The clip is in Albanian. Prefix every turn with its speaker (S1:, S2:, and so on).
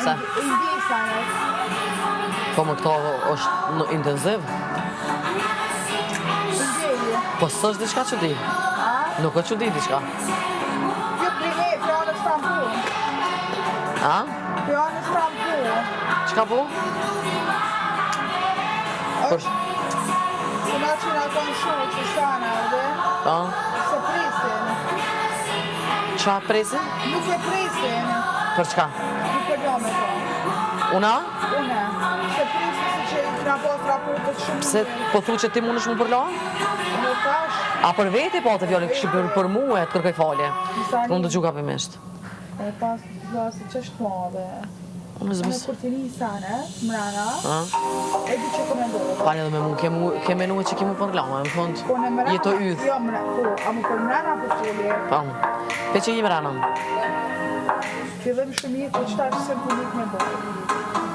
S1: Se?
S2: I ndi sanet.
S1: Po më këto është intenziv.
S2: I ndi.
S1: Po s'është diçka që di. Nuk është që di diçka.
S2: Kjo pjone s'tam pu.
S1: A?
S2: Pjone s'tam pu.
S1: Çka po?
S2: Se na që na konë shumë që sana, dhe?
S1: A?
S2: Se prisin.
S1: Qa presin?
S2: Nuk e prisin.
S1: Për çka?
S2: Nuk e do me to.
S1: Una?
S2: Une. Se prisin se që i kna pas raportet shumë.
S1: Pse po thu që ti mundesh më përla?
S2: Në tash.
S1: A për vete po të fjallin kështu për mu e të kërkoj falje? Unë të gjuka pëmisht.
S2: E pas se që është madhe.
S1: Unë
S2: Në
S1: zbës.
S2: kur t'ini sane, mrena, e di që komendohet.
S1: Falje dhe me mu, ke menu që ki mu përla, në fund,
S2: Po në mrena,
S1: jeto yth.
S2: jo mrena, a mu për mrena për folje.
S1: Po, pe që i mrena.
S2: Fillim shumë jetë, qëta që se më punik me bërë.